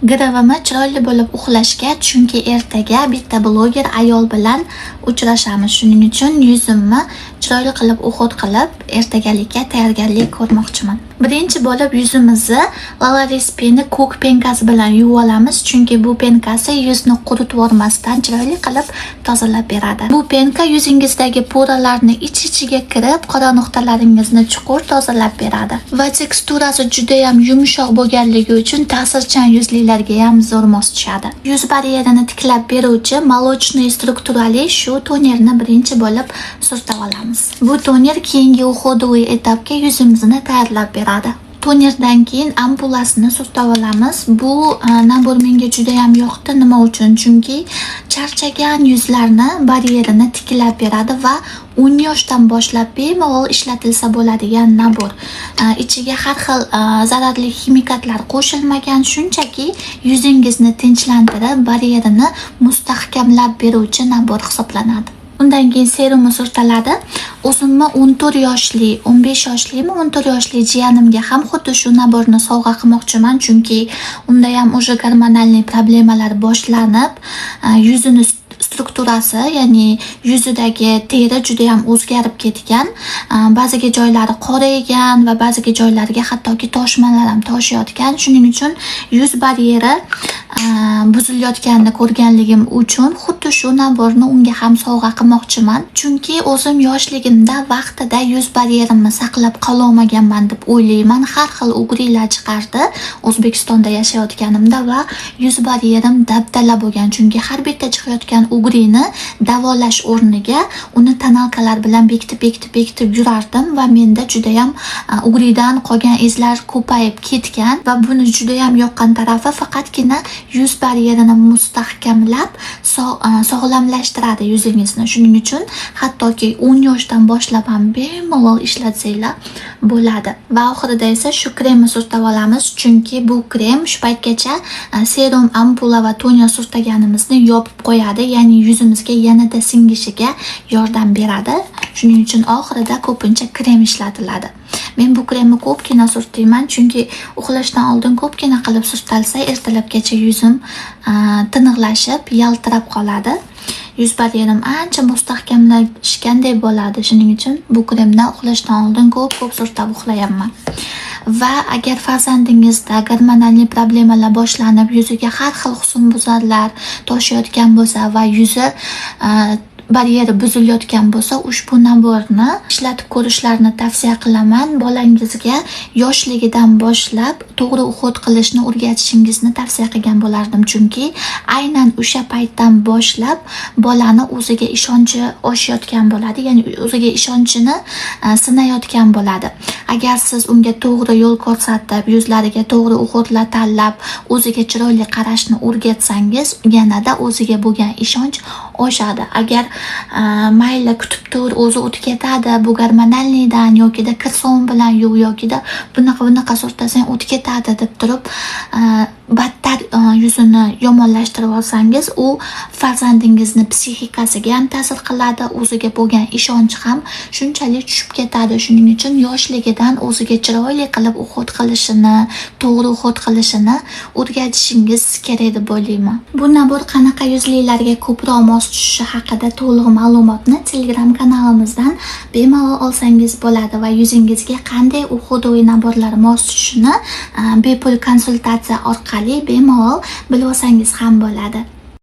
Gravimni chiroyli bo'lib uxlashga, chunki ertaga bitta bloger ayol bilan uchrashamiz. Shuning uchun yuzimni chiroyli qilib uxut qilib, ertagalikka tayyorgarlik ko'rmoqchiman. Birinchi bo'lib yuzimizni Lalaris Penni ko'k penkasi bilan yuvib olamiz, chunki bu penkasi yuzni quritib yormasdan chiroyli qilib tozalab beradi. Bu penka yuzingizdagi poralarni ich-ichiga kirib, qora nuqtalaringizni chuqur tozalab beradi va teksturasi juda ham yumshoq bo'lganligi uchun ta'sirchan yuzlilarga ham zo'r mos tushadi. Yuz baryerini tiklab beruvchi molochniy strukturali shu tonerni birinchi bo'lib surtib olamiz. Bu toner keyingi uhudoviy etapga yuzimizni tayyorlab beradi. Tonerdan keyin ampulasini surtib olamiz. Bu nabor menga juda ham yoqdi. Nima uchun? Chunki charchagan yuzlarni baryerini tiklab beradi va 10 yoshdan boshlab bemalol ishlatilsa bo'ladigan nabor. Ichiga har xil zararli ximikatlar qo'shilmagan, shunchaki yuzingizni tinchlantirib, baryerini mustahkamlab beruvchi nabor hisoblanadi. Undan keyin serumni surtiladi. O'zimni 14 yoshli, 15 yoshlimi, 14 yoshli jiyanimga ham xuddi shu naborni sovg'a qilmoqchiman, chunki unda ham o'sha gormonal problemalar boshlanib, yuzini strukturasi, ya'ni yuzidagi teri juda ham o'zgarib ketgan. Ba'ziga joylari qoraygan va ba'ziga joylariga hattoki toshmalar ham toshayotgan. Shuning uchun yuz baryeri buzilayotganini ko'rganligim uchun xuddi shu naborni unga ham sovg'a qilmoqchiman. Chunki o'zim yoshligimda vaqtida yuz baryerimni saqlab qololmaganman deb o'ylayman. Har xil ugrilar chiqardi O'zbekistonda yashayotganimda va yuz baryerim dabdala bo'lgan. Chunki har bitta chiqayotgan ugrini davolash o'rniga uni tonalkalar bilan bekitib yurardim va menda juda ham ugridan qolgan izlar ko'payib ketgan va buni juda ham yoqqan tarafi faqatgina yuz baryerini mustahkamlab sog'lomlashtiradi yuzingizni. Shuning uchun hattoki 10 yoshdan boshlab ham bemalol ishlatsanglar bo'ladi. Va oxirida esa shu kremni surtib olamiz, chunki bu krem shu paytgacha serum, ampula va toner surtganimizni yopib qo'yadi, ya'ni yuzimizga yanada singishiga yordam beradi. Shuning uchun oxirida ko'pincha krem ishlatiladi. Men bu kremni ko'pgina surtayman, chunki uxlashdan oldin ko'pgina qilib surtalsa, ertalabgacha yuzim tiniqlashib, yaltirab qoladi. Yuz baryerim ancha mustahkamlashganday bo'ladi. Shuning uchun bu kremni uxlashdan oldin ko'p surtab uxlayapman. Va agar farzandingizda gormonal problemalar boshlanib, yuziga har xil husnbuzarlar toshayotgan bo'lsa va yuzi baryeri buzilayotgan bo'lsa, ushbu naborni ishlatib ko'rishlarini tavsiya qilaman. Bolangizga yoshligidan boshlab to'g'ri uxut qilishni o'rgatishingizni tavsiya qilgan bo'lardim, chunki aynan o'sha paytdan boshlab bolani o'ziga ishonchi oshayotgan bo'ladi, ya'ni o'ziga ishonchini sinayotgan bo'ladi. Agar siz unga to'g'ri yo'l ko'rsatib, yuzlariga to'g'ri uxutlar tanlab, o'ziga chiroyli qarashni o'rgatsangiz, yanada o'ziga bo'lgan ishonch oshadi. Agar mayli kutib tur, o'zi o'tib ketadi, bu gormonalnidan yokida kir sovun bilan yuv yokida bunaqa surtasang o'tib ketadi deb turib battar yuzini yomonlashtirib olsangiz, u farzandingizni psixikasiga ham ta'sir qiladi, o'ziga bo'lgan ishonch ham shunchalik tushib ketadi. Shuning uchun yoshligidan o'ziga chiroyli qilib uxut qilishini, to'g'ri uxut qilishini o'rgatishingiz kerak deb o'ylayman. Bu nabor qanaqa yuzlilarga ko'proq mos tushishi haqida to'liq ma'lumotni Telegram kanalimizdan bemalol olsangiz bo'ladi va yuzingizga qanday uhudoviy naborlar mos tushishini bepul konsultatsiya orqali bemalol bilib olsangiz ham bo'ladi.